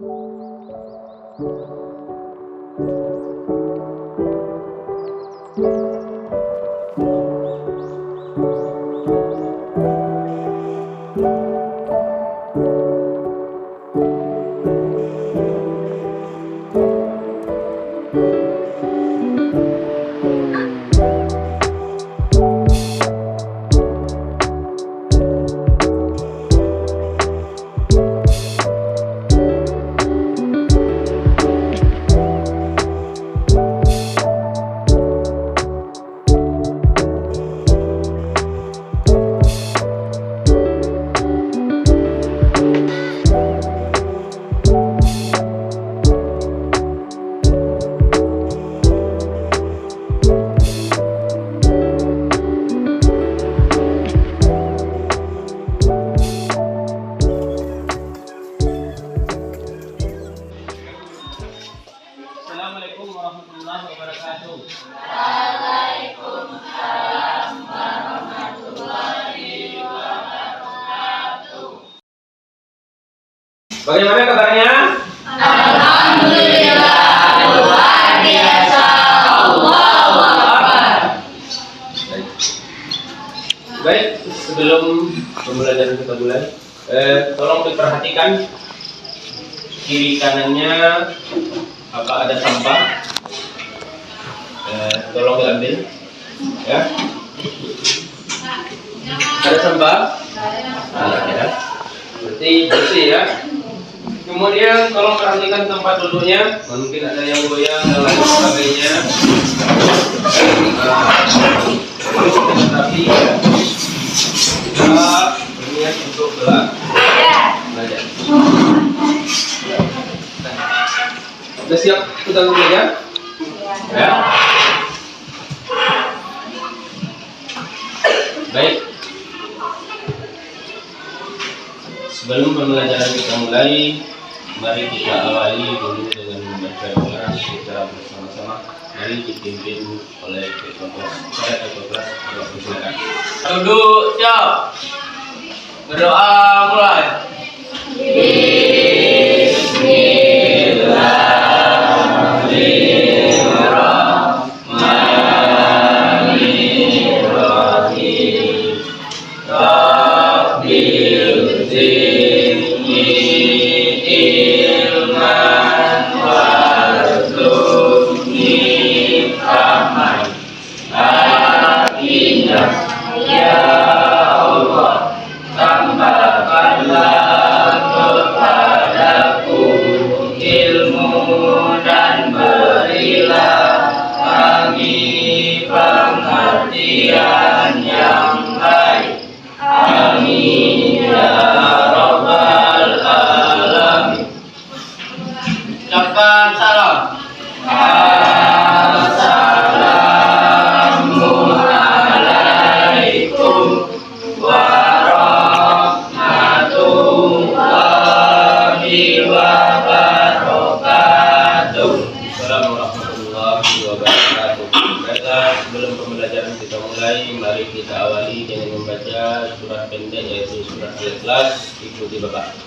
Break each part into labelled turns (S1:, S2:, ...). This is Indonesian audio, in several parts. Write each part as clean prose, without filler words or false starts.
S1: Assalamualaikum warahmatullahi wabarakatuh.
S2: Waalaikumsalam warahmatullahi wabarakatuh.
S1: Bagaimana kabarnya?
S2: Alhamdulillah, luar biasa. Allahu Akbar.
S1: Baik, sebelum pembelajaran kita mulai, tolong diperhatikan kiri kanannya. Apa ada sampah? Tolong diambil, ya. Ada sampah? Ada ya. Berarti bersih ya. Kemudian tolong perhatikan tempat duduknya. Mungkin ada yang goyang dan lain sebagainya. Tetapi kita berniat untuk belajar. Sudah siap kita belajar? Ya. Baik. Sebelum pembelajaran kita mulai, mari kita awali dulu dengan membaca doa secara bersama-sama. Mari dipimpin oleh ketua kelas. Silakan. Duduk, siap. Berdoa mulai. Sebelum pembelajaran kita mulai, mari kita awali dengan membaca surat pendek yaitu surat Al-Ikhlas. Ikuti Bapak.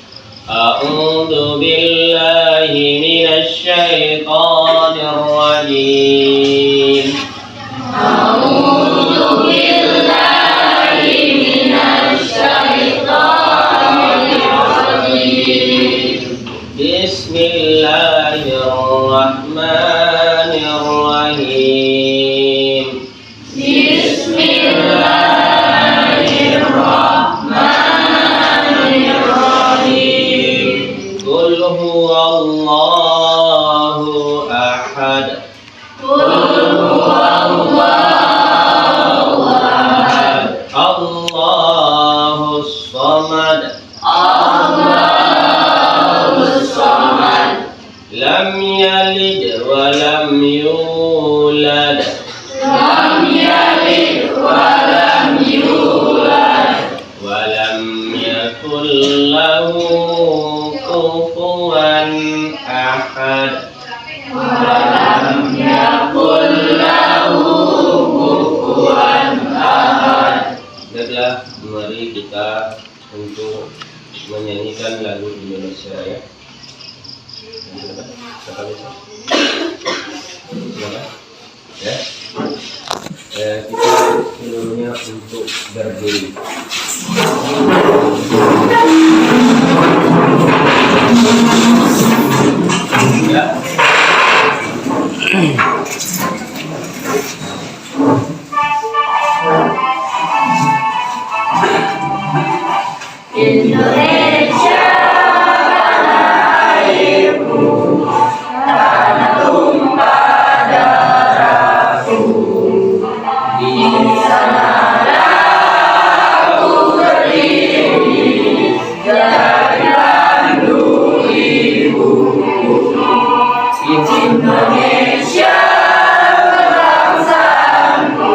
S1: A'udzu billahi minasy syaithanir rajim.
S2: A'udzu billahi minasy syaithanir rajim.
S1: Bismillahirrahmanirrahim.
S2: Bismillahirrahmanirrahim.
S1: Qul huwallahu ahad.
S2: Qul huwallahu ahad.
S1: Allahus samad.
S2: Allahus samad.
S1: Lam yalid wa lam yulad.
S2: Lam yalid wa lam yulad.
S1: Wa lam yakul lahu kufuwan ahad.
S2: Wa lam yakul lahu kufuwan ahad.
S1: Baiklah, mari kita untuk menyanyikan lagu Indonesia ya. Ya. Kita seluruhnya untuk berdiri. Ya.
S2: Indonesia airku, tanah tumpah darahku. Di sanalah aku berdiri, dari Bandung ibuku. Indonesia bangsaku.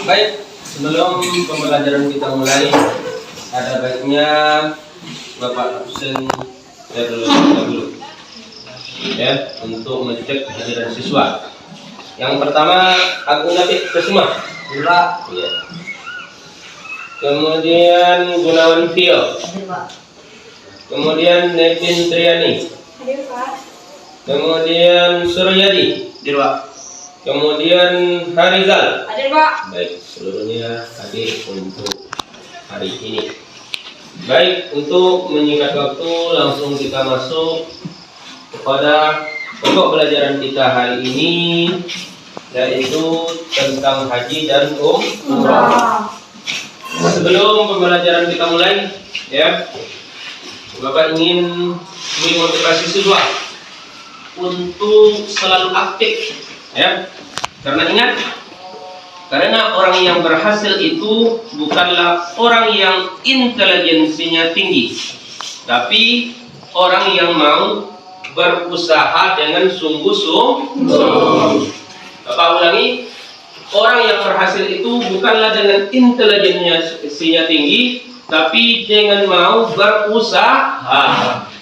S1: Baik, sebelum pembelajaran kita mulai, ada baiknya Bapak absen dulu ya, untuk mengecek kehadiran siswa. Yang pertama, Agung Nabi Kesuma. Ya. Kemudian Gunawan Tio. Kemudian Nevin Triani. Kemudian Suryadi. Kemudian Harizal. Baik, seluruhnya hadir untuk hari ini. Baik, untuk menyingkat waktu, langsung kita masuk kepada pokok pelajaran kita hari ini, yaitu tentang haji dan umrah. Sebelum pembelajaran kita mulai, ya, Bapak ingin memotivasi siswa untuk selalu aktif, ya. Karena ingat, karena orang yang berhasil itu bukanlah orang yang intelijensinya tinggi, tapi orang yang mau berusaha dengan sungguh-sungguh. Bapak ulangi, orang yang berhasil itu bukanlah dengan intelijensinya tinggi, tapi dengan mau berusaha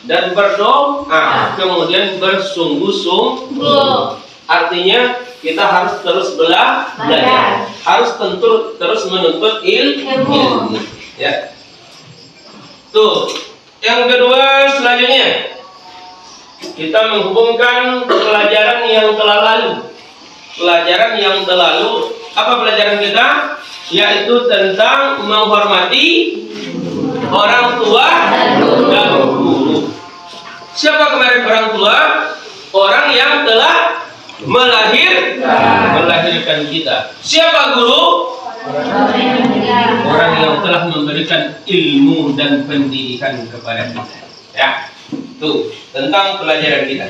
S1: dan berdoa, kemudian bersungguh-sungguh. Artinya kita harus terus belajar, harus terus menuntut ilmu. Ya. Tuh, yang kedua selanjutnya kita menghubungkan pelajaran yang telah lalu. Pelajaran yang telah lalu, apa pelajaran kita? Yaitu tentang menghormati orang tua dan guru. Siapa kemarin orang tua? Orang yang telah melahirkan kita. Siapa guru? Orang yang telah memberikan ilmu dan pendidikan kepada kita. Ya, tuh tentang pelajaran kita.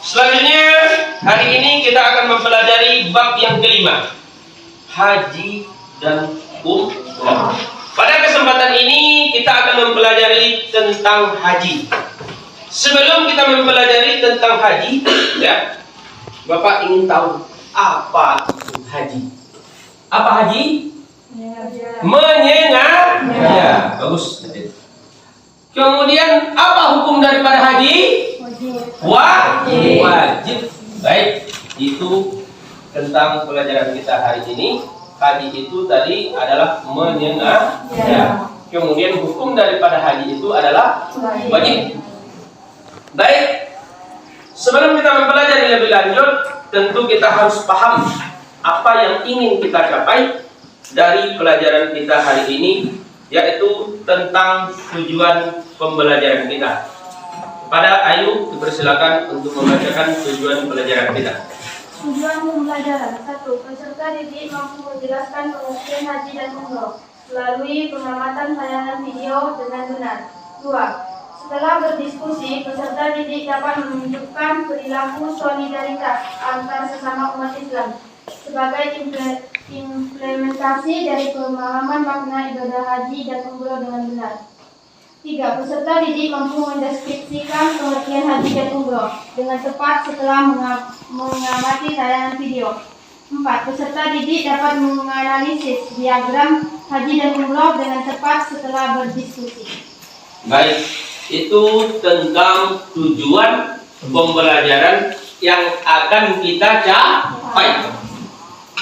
S1: Selanjutnya hari ini kita akan mempelajari bab yang kelima, haji dan umrah. Pada kesempatan ini kita akan mempelajari tentang haji. Sebelum kita mempelajari tentang haji, ya, Bapak ingin tahu apa itu haji? Apa haji? Menyengaja. Ya, bagus. Kemudian apa hukum daripada haji? Wajib. Baik, itu tentang pelajaran kita hari ini. Haji itu tadi adalah menyengaja. Kemudian hukum daripada haji itu adalah wajib. Baik. Sebelum kita mempelajari lebih lanjut, tentu kita harus paham apa yang ingin kita capai dari pelajaran kita hari ini, yaitu tentang tujuan pembelajaran kita. Pada Ayu, dipersilakan untuk membacakan tujuan pelajaran kita.
S3: Tujuan pembelajaran 1. Peserta didik mampu menjelaskan pengertian haji dan umroh melalui pengamatan tayangan video dengan benar. 2. Setelah berdiskusi, peserta didik dapat menunjukkan perilaku solidaritas antar sesama umat Islam sebagai implementasi dari pemahaman makna ibadah haji dan umroh dengan benar. 3. Peserta didik mampu mendeskripsikan pengertian haji dan umroh dengan tepat setelah mengamati tayangan video. 4. Peserta didik dapat menganalisis diagram haji dan umroh dengan tepat setelah berdiskusi.
S1: Baik, itu tentang tujuan pembelajaran yang akan kita capai.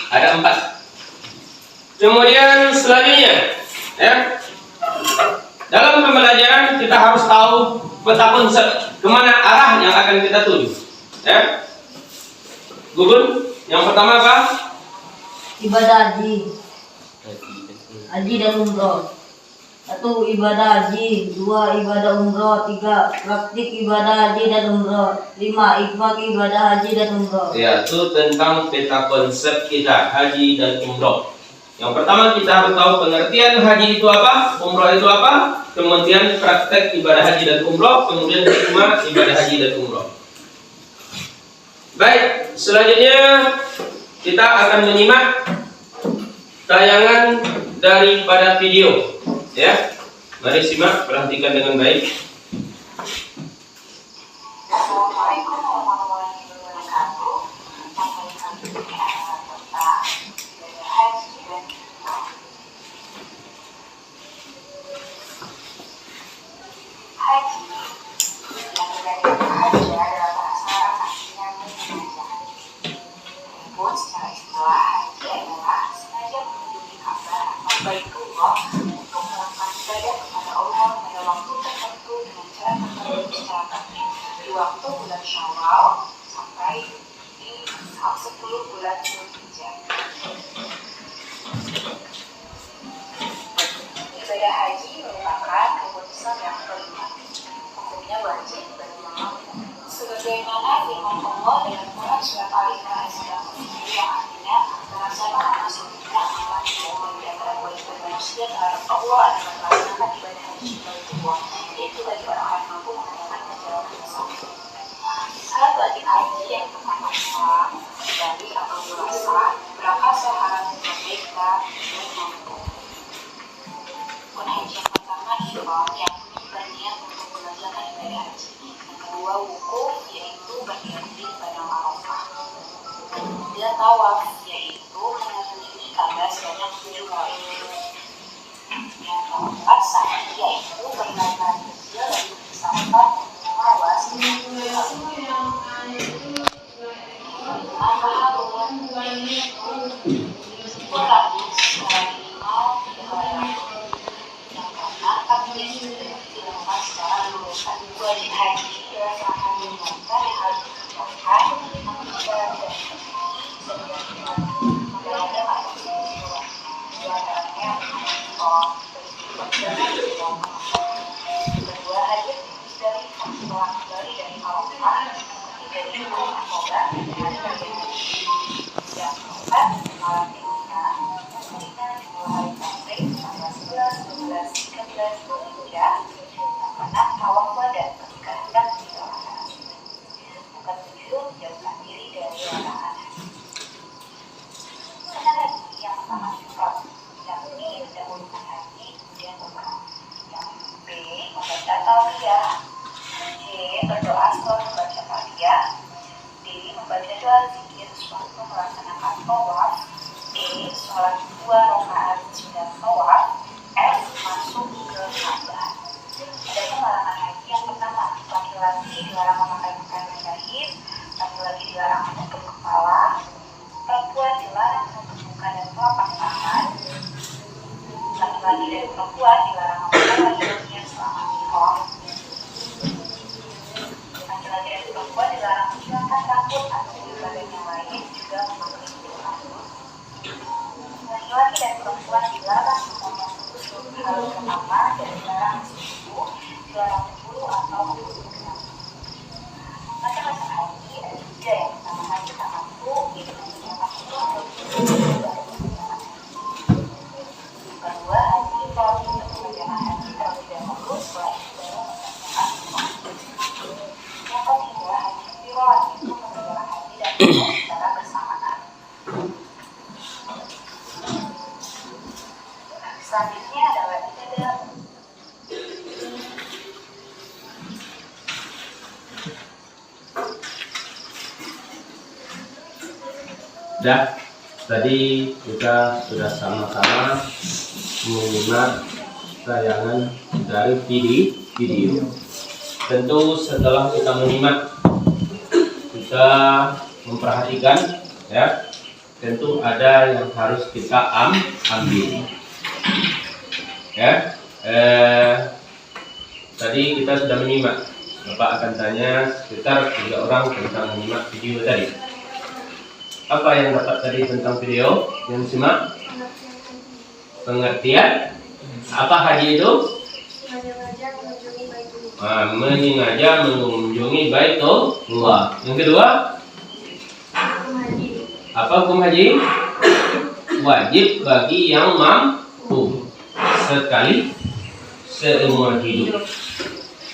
S1: Ada 4. Kemudian selanjutnya, ya, dalam pembelajaran kita harus tahu peta konsep kemana arah yang akan kita tuju. Ya, Gugun, yang pertama apa?
S2: Ibadah haji dan umroh. 1. Ibadah haji. 2. Ibadah umroh. 3. Praktik ibadah haji dan umroh. 5. Infak ibadah haji dan umroh.
S1: Ya, itu tentang peta konsep kita haji dan umroh. Yang pertama kita harus tahu pengertian haji itu apa, umroh itu apa, kemudian praktek ibadah haji dan umroh, kemudian hikmah ibadah haji dan umroh. Baik, selanjutnya kita akan menyimak tayangan daripada video. Ya, mari simak, perhatikan dengan baik.
S4: Assalamualaikum warahmatullahi wabarakatuh. Sampaikan tentang haji dan umroh. Haji yang dari haji adalah bahasa artinya menyenangkan. Namun secara istilah haji adalah sengaja mengunjungi Ka'bah atau Baitullah untuk melakukan ibadah kepada Allah pada waktu tertentu dengan cara tertentu secara tertib di waktu bulan Syawal sampai di 10 bulan Zulhijjah. Ibadah haji merupakan keputusan yang kelima. Hukumnya wajib bagi yang mampu. Sebagaimana firman Allah dalam Quran surat Al-Imran ayat 97 yang artinya melaksanakan masuk kita amal yang diantara kewajiban manusia terhadap Allah adalah melaksanakan ibadah haji Baitullah, yaitu bagi orang yang mampu mengerjakan perjalanan ke sana. Saat wajib haji yang pertama Islam dari atau dewasa berangkat seharam merdeka dan mampu. Haji yang pertama ihram yang berniat untuk mengerjakan ibadah haji. Yang kedua wukuf yaitu berdiri pada Arafah. Kemudian tawaf yaitu mengunjungi Ka'bah sebanyak 7 kali. Yang keempat sa'i yaitu berlari-lari kecil dari pesawat Marwas wajib haji akan menyiapkan yang harus dilakukan kedua haji dari setelah kembali dari Arafah dari Arafah yang keempat malam minggunya kemudian 2 hari tasyrik tanggal 11, 12, 13, 23 karena tawaf wada ketika hendak dilakukan. Yang ketujuh, jauhkan diri dari larangan. Sunat haji yang pertama ifrad, yakni mendahulukan haji kemudian umrah. Yang B, membaca talbiyah. C, berdoa setelah membaca talbiyah. D, membaca doa zikir sewaktu melaksanakan tawaf. E, sholat 2 rakaat sudah tawaf. F, masuk ke Ka'bah. Adanya larangan haji yang pertama, laki-laki dilarang memakai pakaian menjahit, laki-laki dilarang menutup kepala, perempuan dilarang menutup muka dan telapak tangan, laki-laki dan perempuan dilarang memakai hijabnya selama ihram, laki-laki dan perempuan dilarang menghilangkan rambut atau bagian yang lain juga memakai hijab. Laki-laki dan perempuan dilarang memotong hal pertama dan dilarang dilarang berburu atau berburu. Macam-macam haji ada juga yang pertama haji tamattu itu tamattu atau kedua haji ifrad untuk perjalanan haji terlebih dahulu setelah itu baru melaksanakan umrah. Yang ketiga haji qiran itu perjalanan haji dan umrah secara bersamaan. Selanjutnya adalah ibadah.
S1: Dah, tadi kita sudah sama-sama menyimak tayangan dari video. Tentu setelah kita menyimak, kita memperhatikan ya tentu ada yang harus kita ambil. Ya, tadi kita sudah menyimak. Bapak akan tanya sekitar 3 orang tentang menyimak video tadi. Apa yang dapat tadi tentang video yang simak? Pengertian. Apa haji itu? Menyengaja mengunjungi Baitullah. Yang kedua? Apa hukum haji? Wajib bagi yang mampu sekali seumur hidup.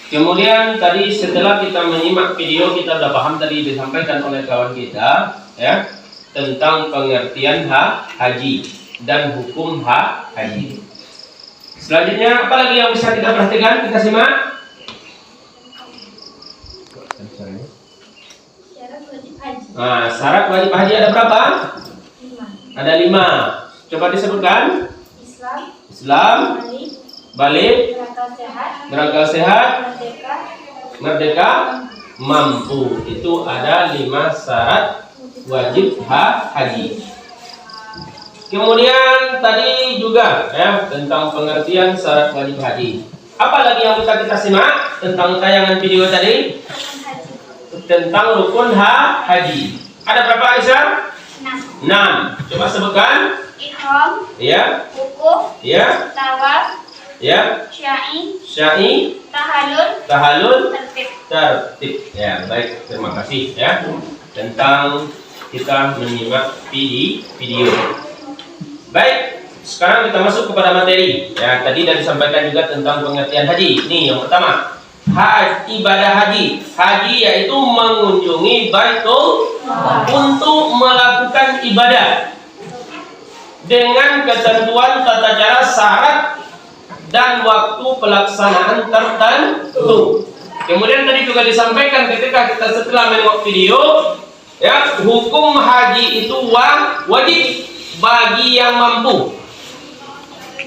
S1: Kemudian tadi setelah kita menyimak video, kita sudah paham tadi disampaikan oleh kawan kita, ya, tentang pengertian haji dan hukum haji. Selanjutnya apa lagi yang bisa kita perhatikan? Kita simak. Nah, syarat wajib haji ada berapa? 5. Ada 5. Coba disebutkan. Islam, balik, berakal sehat, merdeka, mampu. Itu ada 5 syarat wajib haji. Kemudian tadi juga ya tentang pengertian syarat wajib haji. Apa lagi yang bisa kita simak tentang tayangan video tadi? Tentang rukun haji. Ada berapa, Aisyah? 6. Coba sebutkan.
S3: Ihram,
S1: Ya.
S3: wukuf,
S1: Ya.
S3: tawaf,
S1: Ya.
S3: syai,
S1: Tahallul,
S3: tertib.
S1: Ya, baik. Terima kasih ya tentang kita menyimak video. Baik, sekarang kita masuk kepada materi. Ya, tadi sudah disampaikan juga tentang pengertian haji. Nih yang pertama. Ibadah haji. Haji yaitu mengunjungi Baitullah untuk melakukan ibadah dengan ketentuan tata cara, syarat dan waktu pelaksanaan tertentu. Kemudian tadi juga disampaikan ketika kita setelah menengok video, ya, hukum haji itu wajib bagi yang mampu.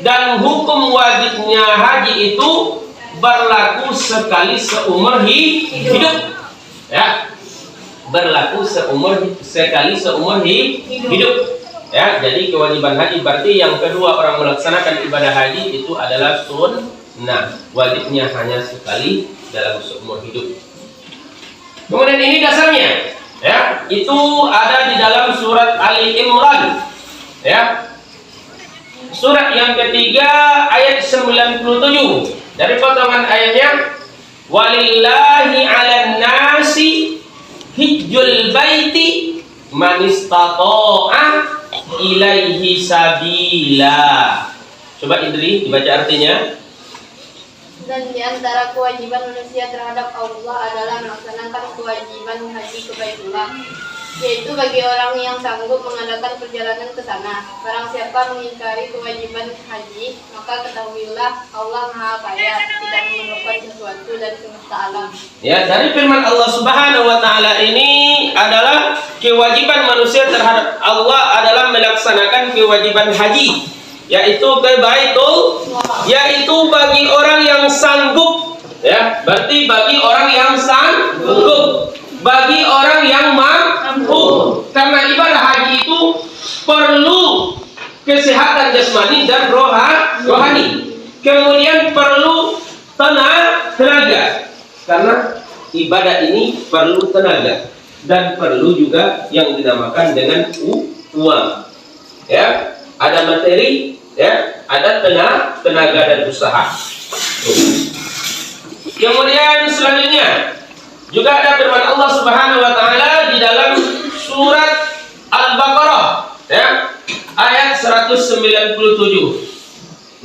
S1: Dan hukum wajibnya haji itu berlaku sekali seumur hidup. Ya. Berlaku sekali seumur hidup. Ya, jadi kewajiban haji berarti yang kedua orang melaksanakan ibadah haji itu adalah sunnah. Wajibnya hanya sekali dalam seumur hidup. Kemudian ini dasarnya, ya, itu ada di dalam surat Ali Imran. Ya. Surat yang ketiga ayat 97. Dari potongan ayatnya, walillahi 'alan nasi hijjul baiti man istata'a ilaihi sabila. Coba Indri dibaca artinya.
S3: Dan di antara kewajiban manusia terhadap Allah adalah melaksanakan kewajiban haji ke Baitullah, yaitu bagi orang yang sanggup mengadakan perjalanan ke sana. Barang siapa mengingkari kewajiban haji, maka ketahuilah Allah Maha Kaya, tidak memerlukan sesuatu dari semesta alam.
S1: Ya, dari firman Allah Subhanahu wa taala ini adalah kewajiban manusia terhadap Allah adalah melaksanakan kewajiban haji, yaitu ke Baitullah, yaitu bagi orang yang sanggup. Ya, berarti bagi orang yang sanggup, bagi orang yang mampu. Karena ibadah haji itu perlu kesehatan jasmani dan rohani. Kemudian perlu tenaga. Karena ibadah ini perlu tenaga dan perlu juga yang dinamakan dengan uang. Ya, ada materi, ya, ada tenaga dan usaha. Kemudian selanjutnya juga ada firman Allah Subhanahu wa taala di dalam surat Al-Baqarah, ya, ayat 197.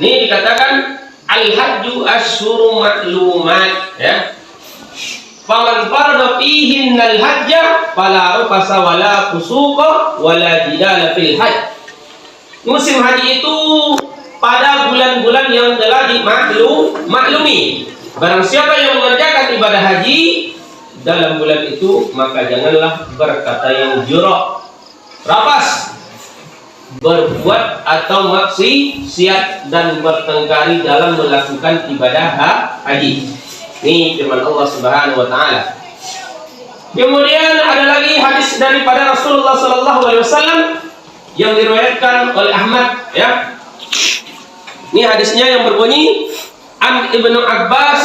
S1: Ini dikatakan al-hajju asyhurun ma'lumat, ya. Faman farada fihinnal hajja fala rafasa wala fusuqa wala jidala fil hajj. Musim haji itu pada bulan-bulan yang telah dimaklumi. Barang siapa yang mengerjakan ibadah haji dalam bulan itu, maka janganlah berkata yang jorok, rapas, berbuat atau maksiat dan bertengkari dalam melakukan ibadah haji. Ini firman Allah Subhanahu wa taala. Kemudian ada lagi hadis daripada Rasulullah sallallahu alaihi wasallam yang diriwayatkan oleh Ahmad, ya. Ini hadisnya yang berbunyi An Ibnu Abbas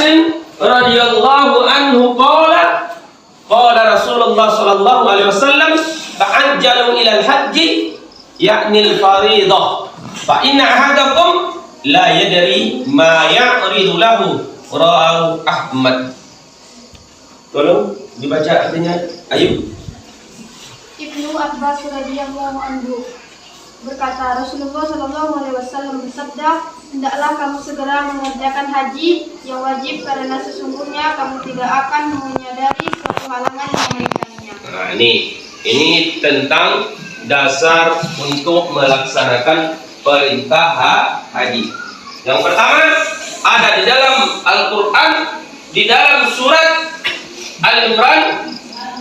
S1: radhiyallahu anhu qala Rasulullah sallallahu alaihi wasallam ta'ajjalu ila al-hajj yakni al-fariidah fa inna ahadakum la yadri ma ya'ridu lahu rawahu Ahmad. Tolong dibaca artinya. Ayo.
S3: Ibnu Abbas radhiyallahu anhu berkata, Rasulullah Shallallahu Alaihi Wasallam bersabda, hendaklah kamu segera mengerjakan haji yang wajib karena sesungguhnya kamu tidak akan menyadari suatu halangan yang menentangnya.
S1: Nah, ini tentang dasar untuk melaksanakan perintah haji. Yang pertama ada di dalam Al-Quran, di dalam surat Al-Imran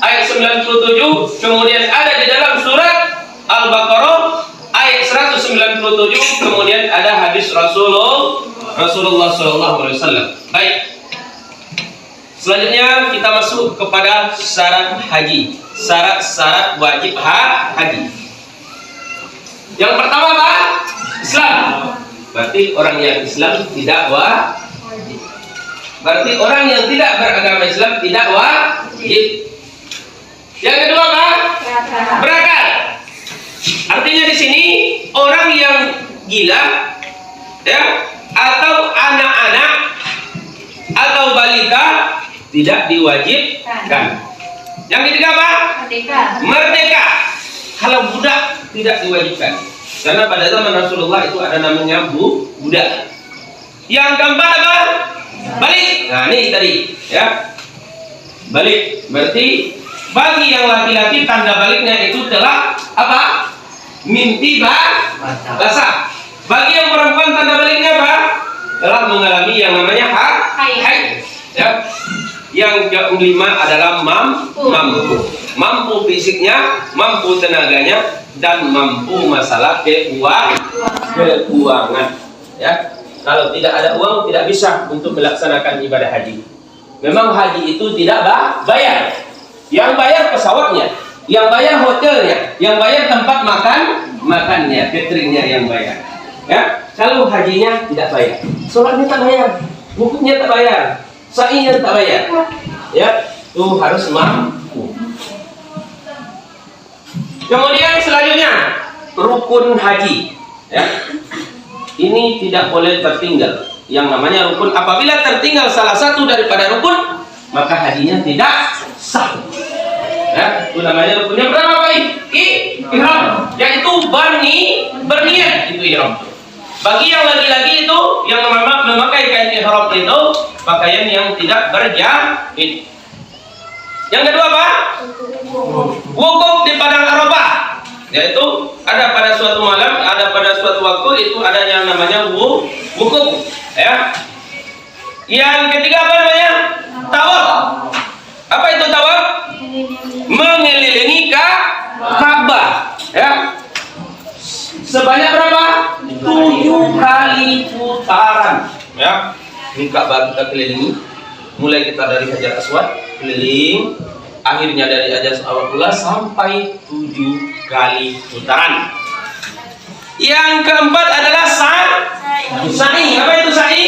S1: ayat 97, kemudian ada di dalam surat Al-Baqarah ayat 197, kemudian ada hadis Rasulullah SAW. Baik. Selanjutnya kita masuk kepada syarat haji, syarat wajib haji. Yang pertama apa? Islam. Berarti orang yang Islam tidak wajib. Berarti orang yang tidak beragama Islam tidak wajib. Yang kedua apa? Berakal. Artinya di sini orang yang gila, ya, atau anak-anak atau balita tidak diwajibkan. Yang ketiga apa? Merdeka. Kalau budak tidak diwajibkan. Karena pada zaman Rasulullah itu ada namanya budak. Yang keempat apa? Balik. Nah, ini tadi, ya. Balik. Berarti bagi yang laki-laki tanda baliknya itu telah apa? Mimpi basah. Bagi yang perempuan tanda baliknya apa? Telah mengalami yang namanya haid. Ya. Yang kelima adalah mampu fisiknya, mampu tenaganya, dan mampu masalah keuangan. Ya. Kalau tidak ada uang tidak bisa untuk melaksanakan ibadah haji. Memang haji itu tidak bayar. Yang bayar pesawatnya, yang bayar hotelnya, yang bayar tempat makannya, cateringnya yang bayar. Ya, kalau hajinya tidak bayar, sholatnya tak bayar, wukufnya tak bayar, sa'inya tak bayar. Ya, itu harus mampu. Kemudian selanjutnya rukun haji. Ya, ini tidak boleh tertinggal. Yang namanya rukun, apabila tertinggal salah satu daripada rukun, maka hajinya tidak sah. Ya, itu namanya rukunnya berapa, Pak? Ihram, yaitu berniat itu ihram. Bagi yang laki-laki itu yang memakai kain ihram itu pakaian yang tidak berjahit. Yang kedua apa? Wukuf di padang Arafah, yaitu ada pada suatu malam, ada pada suatu waktu itu ada yang namanya wukuf. Ya. Yang ketiga apa namanya? Tawaf. Apa itu tawaf? Mengelilingi Ka'bah, ya. Sebanyak berapa? 7 kali putaran, ya. Ini Ka'bah kita kelilingi. Mulai kita dari Hajar Aswad keliling, akhirnya dari Hajar Aswad pula sampai 7 kali putaran. Yang keempat adalah sa'i. Apa itu sa'i?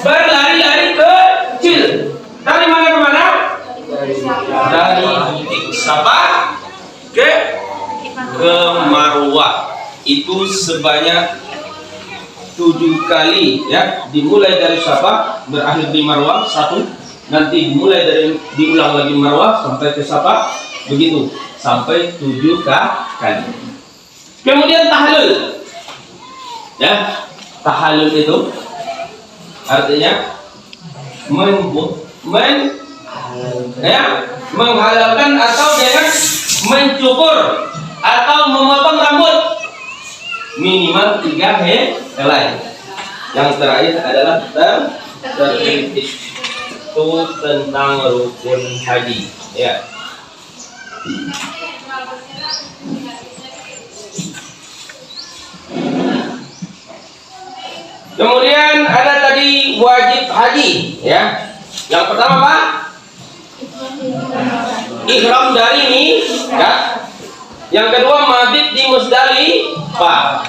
S1: Berlari-lari kecil. Dari mana ke mana? Dari titik Safa ke Marwah. Itu sebanyak 7 kali, ya. Dimulai dari Safa, berakhir di Marwah 1. Nanti diulang lagi Marwah sampai ke Safa, begitu sampai 7 kali. Kemudian tahallul. Ya, tahallul itu artinya menghalalkan atau dengan mencukur atau memotong rambut minimal 3 helai. Yang terakhir adalah tertitik. Itu tentang rukun haji, ya. Kemudian ada tadi wajib haji, ya. Yang pertama apa? Ihram dari miqat. Yang kedua mabit di Musdalifah.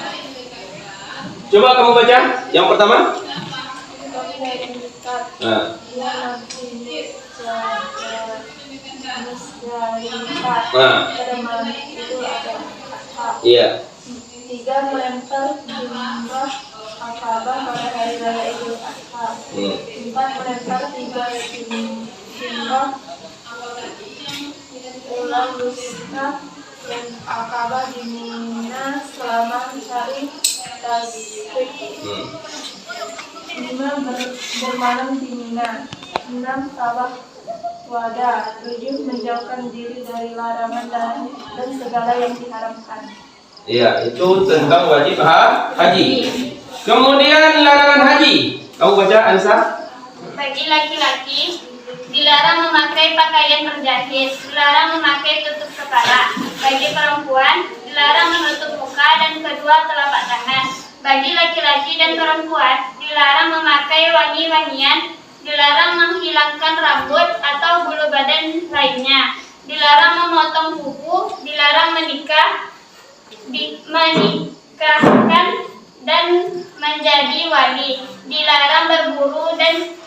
S1: Coba kamu baca yang pertama. Nah. Nah. Iya.
S3: 3 melempar jumrah Akabah pada hari raya Idul Adha. 4 melempar 3 jumrah ulang Lusna dan Akabah di Mina selama hari Tasrik. 5 bermalam di Mina. 6 tawaf wada. 7 menjauhkan diri dari larangan dan segala yang diharamkan.
S1: Iya, itu tentang wajib haji. Kemudian larangan haji. Kamu baca, Ansa?
S3: Bagi laki-laki dilarang memakai pakaian berjahit, dilarang memakai tutup kepala. Bagi perempuan dilarang menutup muka dan kedua telapak tangan. Bagi laki-laki dan perempuan dilarang memakai wangi-wangian, dilarang menghilangkan rambut atau bulu badan lainnya, dilarang memotong kuku, dilarang menikahkan dan menjadi wali, dilarang berburu dan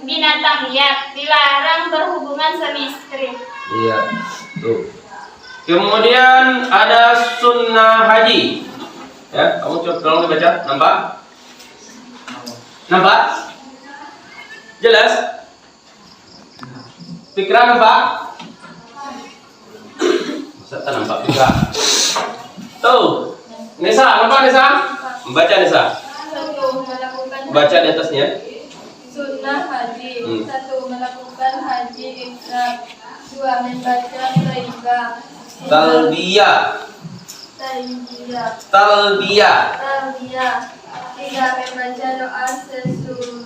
S3: binatang liar, dilarang berhubungan suami istri.
S1: Iya, tuh. Kemudian ada sunnah haji. Ya, kamu coba tolong dibaca. Nampak? Nampak? Jelas? Pikiran nampak? Serta nampak juga. Tuh, Nisa, nampak Nisa? Baca Nisa.
S3: 1. Melakukan
S1: Baca di atasnya.
S3: sunnah haji. 1. Melakukan haji ifrad. 2. Membaca thayyibah.
S1: Talbiyah.
S3: 3. Membaca doa selesai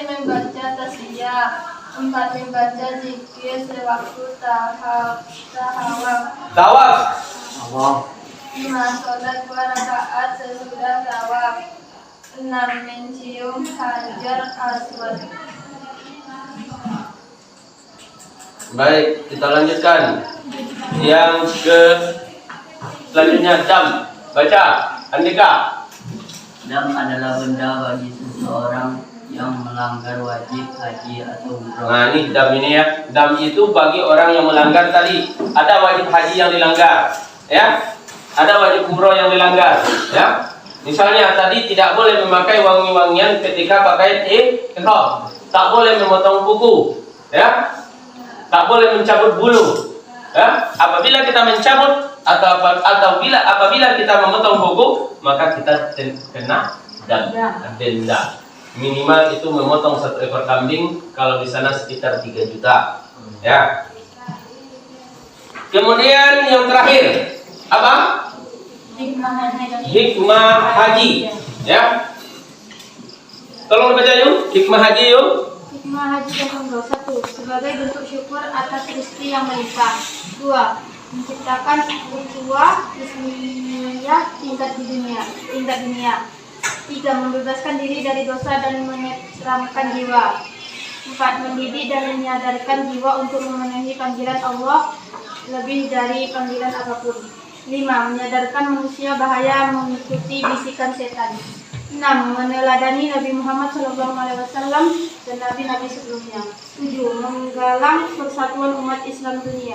S3: membaca tasbih. 4. Membaca zikir sewaktu
S1: Tawaf.
S3: 5. Sholat 2 rakaat sesudah tawaf. 6. Mencium hajar aswad.
S1: Baik, kita lanjutkan. Yang ke selanjutnya dam. Baca, Andika.
S5: Dam adalah benda bagi seseorang yang melanggar wajib haji atau umroh.
S1: Nah, ini dam ini ya. Dam itu bagi orang yang melanggar tadi. Ada wajib haji yang dilanggar, ya. Ada wajib umroh yang dilanggar, ya. Misalnya tadi tidak boleh memakai wangi-wangian ketika pakai ihram. Tak boleh memotong kuku, ya. Tak boleh mencabut bulu. Ya, apabila kita mencabut apabila kita memotong kuku, maka kita kena denda. Minimal itu memotong 1 ekor kambing, kalau di sana sekitar 3 juta. Ya. Kemudian yang terakhir apa? Hikmah haji. Ya. Tolong baca yuk, hikmah haji yuk.
S3: Hikmah haji dan umroh. 1. Sebagai bentuk syukur atas rezeki yang melimpah. 2. Menciptakan ukhuwah Islamiyah tingkat dunia. 3. Membebaskan diri dari dosa dan menyeramkan jiwa. 4. Mendidik dan menyadarkan jiwa untuk memenuhi panggilan Allah lebih dari panggilan apapun. 5. Menyadarkan manusia bahaya mengikuti bisikan setan. 6. Meneladani Nabi Muhammad SAW dan Nabi-Nabi sebelumnya. 7. Menggalang persatuan umat Islam dunia.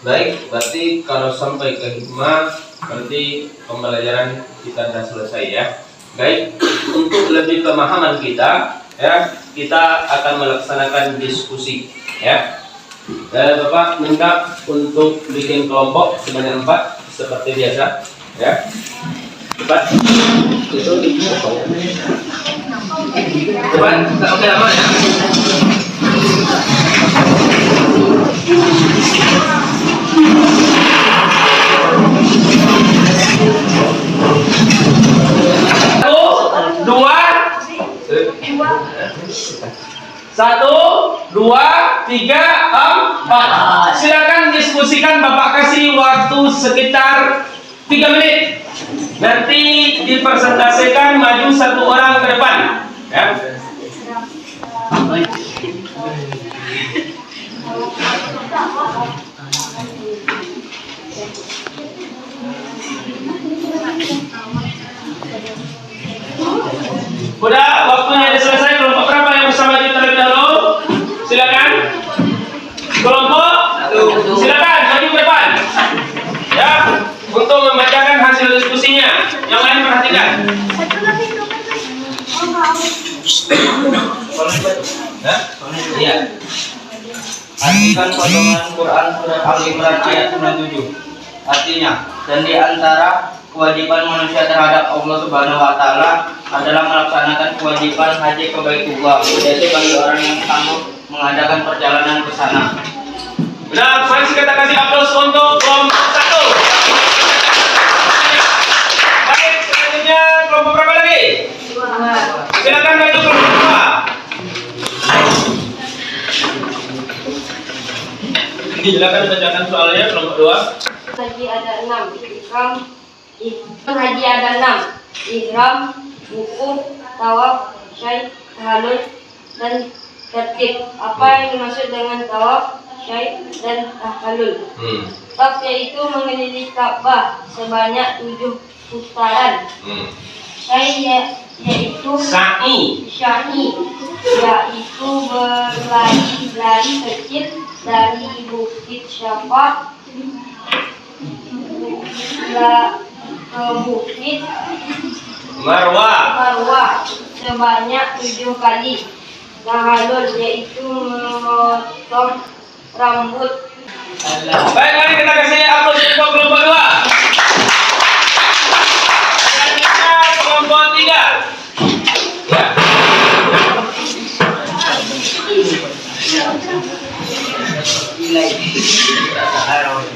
S1: Baik, berarti kalau sampai ke hikmah, berarti pembelajaran kita sudah selesai ya. Baik, untuk lebih pemahaman kita, ya, kita akan melaksanakan diskusi, ya. Bapak minta untuk bikin kelompok sebanyak 4 seperti biasa, ya. Cepat. Itu apa ya? Cepat, oke lama ya. Satu, dua, tiga, empat. Silakan diskusikan. Bapak kasih waktu sekitar 3 menit. Nanti dipresentasikan, maju 1 orang ke depan. Ya. Udah, waktunya sudah selesai. Kelompok berapa yang bisa maju terlebih dahulu? Silakan. Kelompok silakan maju ke depan. Ya, untuk membacakan hasil diskusinya. Yang lain perhatikan. Iya.
S5: Artikan potongan Quran surat Al-Imran ayat 97. Artinya, dan di antara kewajiban manusia terhadap Allah Subhanahu wa taala adalah melaksanakan kewajiban haji ke Baitullah, yaitu bagi orang yang sanggup mengadakan perjalanan ke sana.
S1: Nah, mari kita kasih aplaus untuk kelompok 1. Baik, selanjutnya kelompok berapa lagi? Silakan maju kelompok 2. Silakan bacakan soalnya kelompok 2.
S3: Haji ada 6, haji ada 6, ihram, wukuf, tawaf, syai, tahallul, dan tertib. Apa yang dimaksud dengan tawaf, syai, dan tahallul? Tawaf yaitu mengelilingi Ka'bah sebanyak 7 putaran. Syai yaitu yaitu berlari kecil dari bukit Syafa ke bukit Marwah sebanyak 7 kali. Tahallul yaitu memotong rambut.
S1: Baik, mari kita kasih aplaus untuk kelompok 2. Selanjutnya kelompok 3.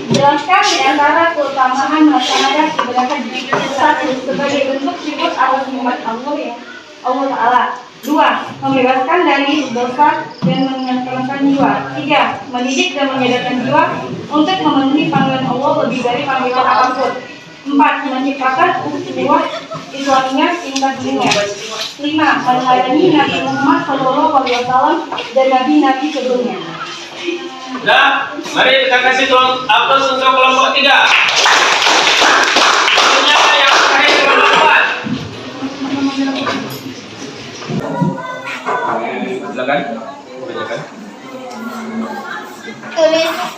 S3: Jelaskan di antara keutamaan melaksanakan ibadah haji. 1. Sebagai bentuk syukur atas nikmat Allah Ta'ala. 2. Membebaskan dari dosa dan menyenangkan jiwa. 3. Mendidik dan menyadarkan jiwa untuk memenuhi panggilan Allah lebih dari panggilan apapun. 4. Menciptakan ukhuwah Islamiyah tingkat dunia. 5. Meneladani Nabi Muhammad SAW dan nabi-nabi sebelumnya.
S1: Nah, mari kita kasih aplaus untuk kelompok 3. Selanjutnya yang terakhir kelompok 4. Silakan. Bacakan.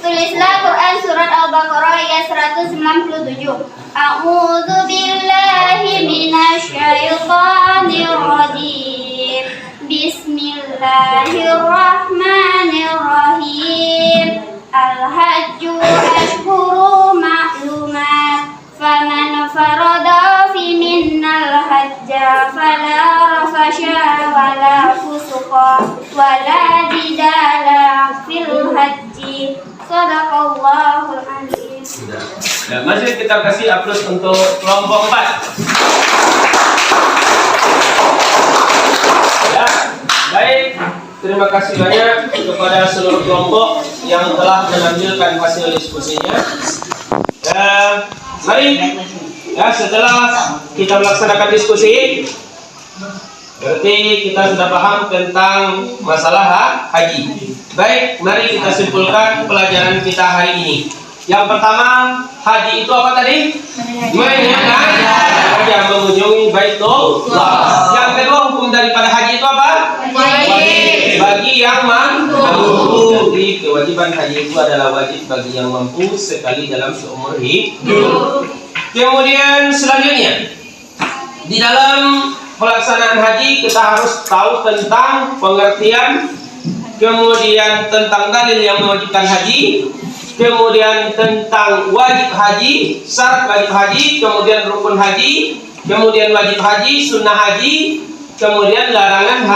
S3: Tulislah Quran surat Al-Baqarah ayat 197. A'udzu billahi minasyaitonir rajim. Bismillahirrahmanirrahim. Al-hajju ashhuru ma'lumat. Faman farada fi minnal hajja fala rafasha wala fusuqa wala jidala fil hajji. Shadaqallahul azim.
S1: Nah, mari kita kasih aplaus untuk kelompok 4. Ya, baik. Terima kasih banyak kepada seluruh kelompok yang telah menampilkan hasil diskusinya. Mari, ya, setelah kita melaksanakan diskusi, berarti kita sudah paham tentang masalah haji. Baik, mari kita simpulkan pelajaran kita hari ini. Yang pertama, haji itu apa tadi? Mengunjungi Baitullah. Yang kedua, hukum daripada haji itu apa? Wajib. Bagi yang mampu. Kewajiban haji itu adalah wajib bagi yang mampu sekali dalam seumur hidup. Kemudian selanjutnya, di dalam pelaksanaan haji kita harus tahu tentang pengertian, kemudian tentang dalil yang mewajibkan haji, kemudian tentang wajib haji, syarat wajib haji, kemudian rukun haji, kemudian wajib haji, sunnah haji, kemudian larangan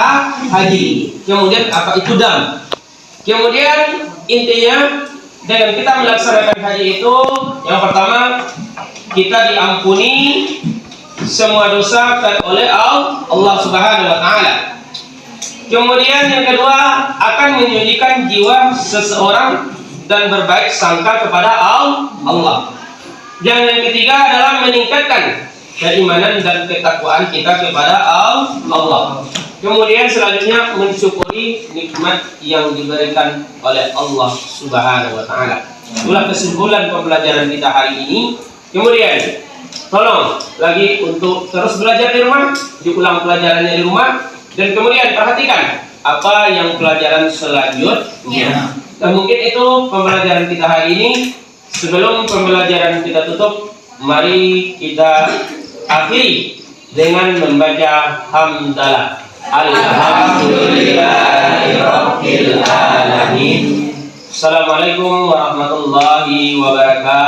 S1: haji, kemudian apa itu dam. Kemudian intinya dengan kita melaksanakan haji itu, yang pertama kita diampuni semua dosa oleh Allah Subhanahu wa taala. Kemudian yang kedua akan menyucikan jiwa seseorang dan berbaik sangka kepada Allah. Dan yang ketiga adalah meningkatkan keimanan dan ketakwaan kita kepada Allah. Kemudian selanjutnya mensyukuri nikmat yang diberikan oleh Allah Subhanahu wa taala. Itulah kesimpulan pembelajaran kita hari ini. Kemudian tolong lagi untuk terus belajar di rumah, diulang pelajarannya di rumah, dan kemudian perhatikan apa yang pelajaran selanjutnya. Dan mungkin itu pembelajaran kita hari ini. Sebelum pembelajaran kita tutup, mari kita akhiri dengan membaca hamdalah. Alhamdulillahirabbil alamin. Assalamualaikum warahmatullahi wabarakatuh.